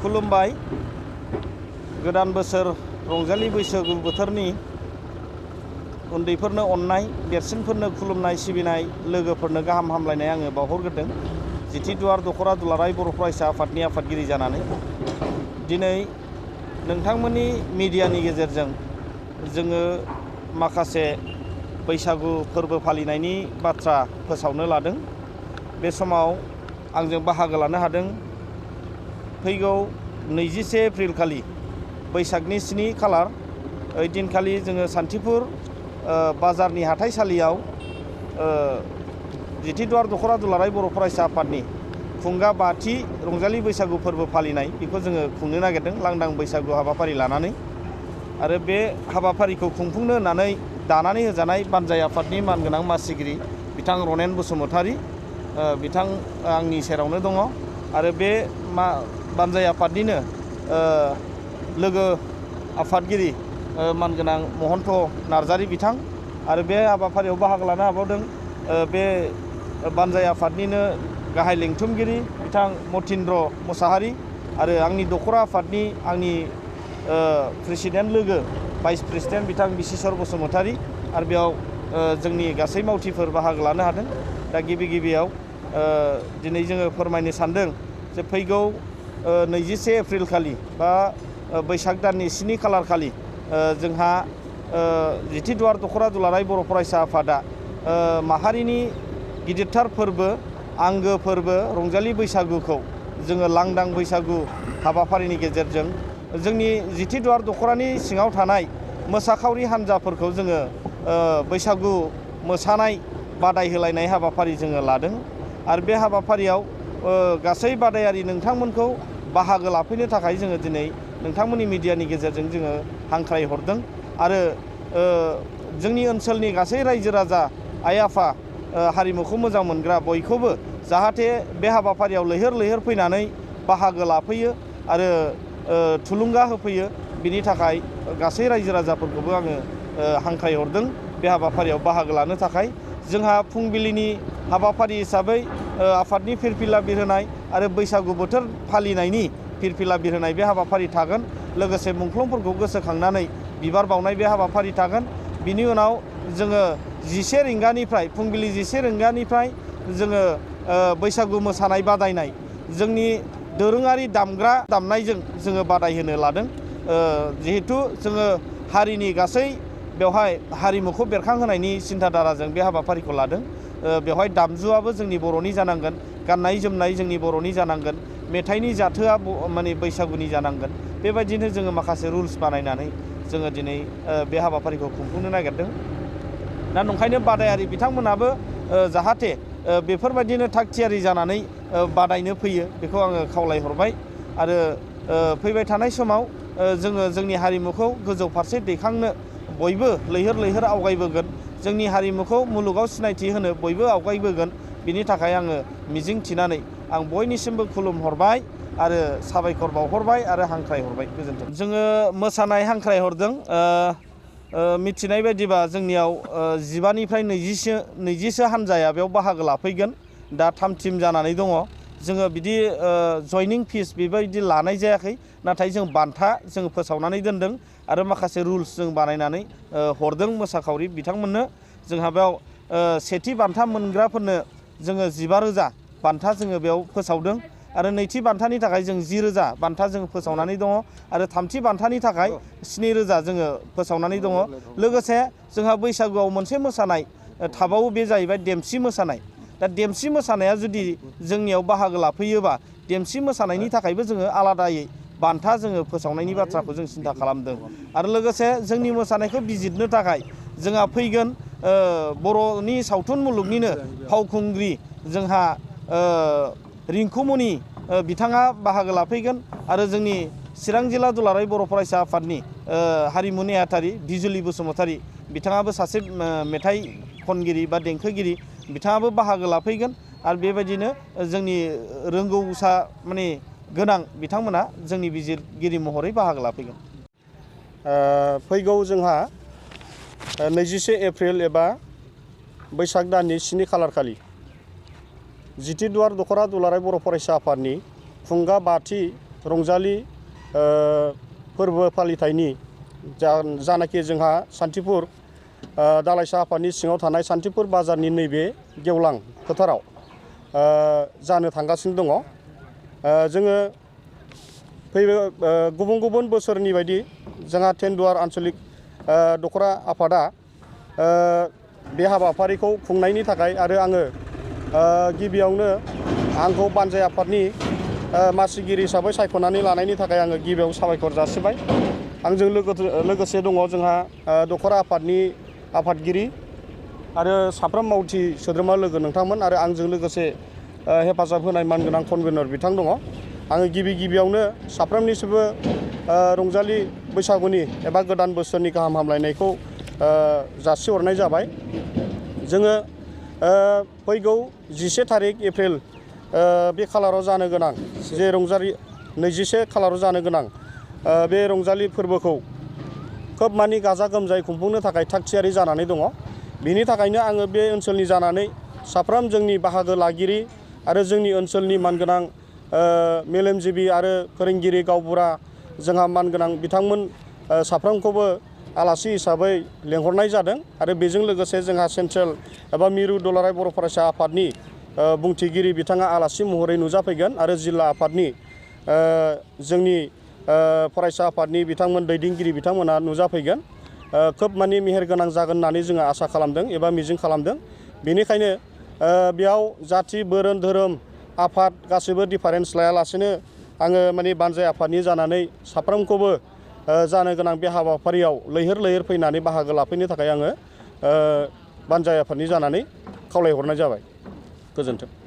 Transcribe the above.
खुलुमबाय। गोदान बोसोर रंजालि बैसागु बोथोरनि उन्दैफोरनो अननाय, देरसिनफोरनो खुलुमनाय सिबिनाय, लोगोफोरनो गाहाम हामलायनाय आङो बावहरग्रोदों। जिथिदुवार दख'रा दुलाराय बर' फरायसा आफादनि आफादगिरि जानानै दिनै नोंथांमोननि मिडियानि गेजेरजों जोङो माखासे बैसागु फोरबो फालिनायनि बाथ्रा फोसावनो लादों। बे समाव आंजों बाहागो लानो हादों फैगौ 21 एप्रिल खालि बैसागनि 7 खालार ओइ दिनखालि जोङो सान्थिपुर बाजारनि हाथाइसालियाव जिथिदुवार दख'रा दुलाराय बर' फरायसा आफादनि खुंगा 5थि रंजालि बैसागु फोरबो फालिनाय बेखौ जोङो खुंनो नागिरदों लांदां बैसागु हाबाफारि लानानै। आरो बे हाबाफारिखौ खुंफुंनो होननानै दानानै होजानाय बानजाय आफादनि मानगोनां मासिगिरि बिथां रनेन बसुमतारी बिथां आंनि सेरावनो दङ। आरो बे बानजाय आफादनिनो लोगो आफादगिरि मानगोनां महन्त नार्जारी बिथां आरो बे हाबाफारियाव बाहागो लानो हाबावदों बे बानजाय आफादनिनो गाहाय लेंथुमगिरि बिथां मथिन्द्र मुसाहारि आरो आंनि दख'रा आफादनि आंनि प्रेसिडेन्ट लोगो भाइस प्रेसिडेन्ट बिथां बिसिसर बसुमतारी आरो बेयाव जोंनि गासै मावथिफोर बाहागो लानो हादों। दा गिबियाव दिनै जोङो फोरमायनो सानदों जे फैगौ 21 एप्रिल खालि बा बैसाग दाननि 7 खालार खालि जोंहा जिथिदुवार दख'रा दुलाराय बर' फरायसा आफादा माहारिनि गिदिरथार फोरबो आंगो फोरबो रंजालि बैसागुखौ जोङो लांदां बैसागु हाबाफारिनि गेजेरजों जोंनि जिथिदुवार दख'रानि सिङाव थानाय मोसाखावरि हान्जाफोरखौ जोङो बैसागु मोसानाय बादायहोलायनाय हाबाफारि जोङो लादों। आरो बे हाबाफारियाव गासै बादायारि नोंथांमोनखौ बाहागो लाफैनो थाखाय जोङो दिनै नोंथांमोननि मिडियानि गेजेरजों जोङो हांख्राय हरदों। आरो जोंनि ओनसोलनि गासै रायजो राजा आइ आफा हारिमुखौ मोजां मोनग्रा बयखौबो जाहाथे बे हाबाफारियाव लैहोर फैनानै बाहागो लाफैयो आरो थुलुंगा होफैयो बिनि थाखाय गासै रायजो राजाफोरखौबो आङो हांख्राय हरदों बे हाबाफारियाव बाहागो लानो थाखाय। जोंहा फुंबिलिनि हाबाफारि हिसाबै आफादनि फिरफिला बिरहोनाय आरो बैसागु बोथोर फालिनायनि फिरफिला बिरहोनाय बे हाबाफारि थागोन। लोगोसे मुंख्लंफोरखौ गोसोखांनानै बिबार बावनाय बे हाबाफारि थागोन। बिनि उनाव जोङो 11 रिंगानिफ्राय फुंबिलि 11 रिंगानिफ्राय जोङो बैसागु मोसानाय बादायनाय जोंनि दोरोङारि दामग्रा दामनायजों जोङो बादायहोनो लादों। जिहेथु जोङो हारिनि गासै बेवहाय हारिमुखौ बेरखांहोनायनि सिन्थाधाराजों बे हाबाफारिखौ लादों। बेवहाय दामजुआबो जोंनि बर'नि जानांगोन, गाननाय जोमनाय जोंनि बर'नि जानांगोन, मेथाइनि जाथोआ माने बैसागुनि जानांगोन। बेबायदिनो जोङो माखासे रुल्स बानायनानै जोङो दिनै बे हाबाफारिखौ खुंफुंनो नागिरदों। दा नंखायनो बादायारि बिथांमोनाबो जाहाथे बेफोरबायदिनो थाग थियारि जानानै बादायनो फैयो बेखौ आङो खावलायहरबाय। आरो फैबाय थानाय समाव जोङो जोंनि हारिमुखौ गोजौ फारसे दैखांनो बयबो लैहोर आवगायबोगोन। जोंनि हारिमुखौ मुलुगाव सिनायथि होनो बयबो आवगायबोगोन। बिनि थाखाय आङो मिजिं थिनानै आं बयनिसिमबो खुलुमहरबाय आरो साबायखर बावहरबाय आरो हांख्रायहरबाय। गोजोन्थों। जोङो मोसानाय हांख्रायहरदों। मिथिनाय बायदिबा जोंनियाव 15निफ्राय 20सो हान्जाया बेयाव बाहागो लाफैगोन। दा 3 टिम जानानै दङ। जोङो बिदि जयनिं फिस बेबायदि लानाय जायाखै, नाथाय जों बान्था जों फोसावनानै दोनदों आरो माखासे रुल्स जों बानायनानै हरदों मोसाखावरि बिथांमोननो। जोंहा बेयाव सेथि बान्था मोनग्राफोरनो जोङो 15,000 बान्था जोङो बेयाव फोसावदों आरो नैथि बान्थानि थाखाय जों 10,000 बान्था जों फोसावनानै दङ आरो थामथि बान्थानि थाखाय 7,000 जोङो फोसावनानै दङ। लोगोसे जोंहा बैसागुआव मोनसे मोसानाय थाबावो, बे जाहैबाय देमसि मोसानाय। दा देमसि मोसानाया जुदि जोंनियाव बाहागो लाफैयोबा देमसि मोसानायनि थाखायबो जोङो आलादायै बान्था जोङो फोसावनायनि बाथ्राखौ जों सिन्था खालामदों। आरो लोगोसे जोंनि मोसानायखौ बिजिरनो थाखाय जोंहा फैगोन बर'नि सावथुन मुलुगनिनो फावखुंग्रि जोंहा रिंकुमनि बिथाङा बाहागो लाफैगोन आरो जोंनि चिरां जिल्ला दुलाराय बर' फरायसा आफादनि हारिमु नेहाथारि बिजुलि बसुमतारी बिथाङाबो सासे मेथाइ खनगिरि बा देंखोगिरि, बिथाङाबो बाहागो लाफैगोन। आरो बेबायदिनो जोंनि रोंगौसा माने गोनां बिथांमोना जोंनि बिजिरगिरि महरै बाहागो लाफैगोन। फैगौ जोंहा 21 एप्रिल एबा बैसाग दाननि 7 खालार खालि जिथिदुवार दख'रा दुलाराय बर' फरायसा आफादनि खुंगा 5थि रंजालि फोरबो फालिथायनि जानाखि जोंहा सान्थिपुर दालाइसा आफादनि सिङाव थानाय सान्थिपुर बाजारनि नैबे गेवलां फोथाराव जानो थांगासिनो दङ। जोङो गुबुन गुबुन बोसोरनि बायदि जोंहा टेन्डुवार आन्चलिक दखरा आफादा बे हाबाफारिखौ खुंनायनि थाखाय आरो आङो गिबियावनो आंखौ बानजाय आफादनि मासिगिरि हिसाबै सायख'नानै लानायनि थाखाय आङो गिबियाव साबायखर जासिबाय। आंजों लोगोसे दङ जोंहा दखरा आफादनि आफादगिरि आरो साफ्रोम मावथि सोद्रोमा लोगो नोंथांमोन आरो आंजों लोगोसे हेफाजाब होनाय मानगोनां कनभेनर बिथां दङ। आङो गिबियावनो साफ्रोमनिसिमबो रंजालि बैसागुनि एबा गोदान बोसोरनि गाहाम हामलायनायखौ जासिहरनाय जाबाय। जोङो फैगौ 11 थारिख एप्रिल बे खालाराव जानो गोनां जे 21 खालाराव जानो गोनां बे रंजालि फोरबोखौ खोब मानि गाजा गोमजायै खुंफुंनो थाखाय थागथियारि जानानै दङ। बिनि थाखायनो आङो बे ओनसोलनि जानानै साफ्रोम जोंनि बाहागो लागिरि आरो जोंनि ओनसोलनि मानगोनां मेलेमजिबि आरो फोरोंगिरि गावबुरा जोंहा मानगोनां बिथांमोन साफ्रोमखौबो आलासि हिसाबै लेंहरनाय जादों आरो बेजों लोगोसे जोंहा सेन्ट्रेल एबा मिरु दुलाराय बर' फरायसा आफादनि बुंथिगिरि बिथाङा आलासि महरै नुजाफैगोन आरो जिल्ला आफादनि जोंनि फरायसा आफादनि बिथांमोन दैदेनगिरि बिथांमोना नुजाफैगोन। खोब मानि मेहेरगोनां जागोन होननानै जोङो आसा खालामदों एबा मिजिं खालामदों। बेनिखायनो बेयाव जाथि बोरोन धोरोम आफाद गासैबो डिफारेन्स लायालासेनो आङो माने बानजाय आफादनि जानानै साफ्रोमखौबो जानो गोनां बे हाबाफारियाव लैहोर लैहोर फैनानै बाहागो लाफैनो थाखाय आङो बानजाय आफादनि जानानै खावलायहरनाय जाबाय। गोजोन्थों।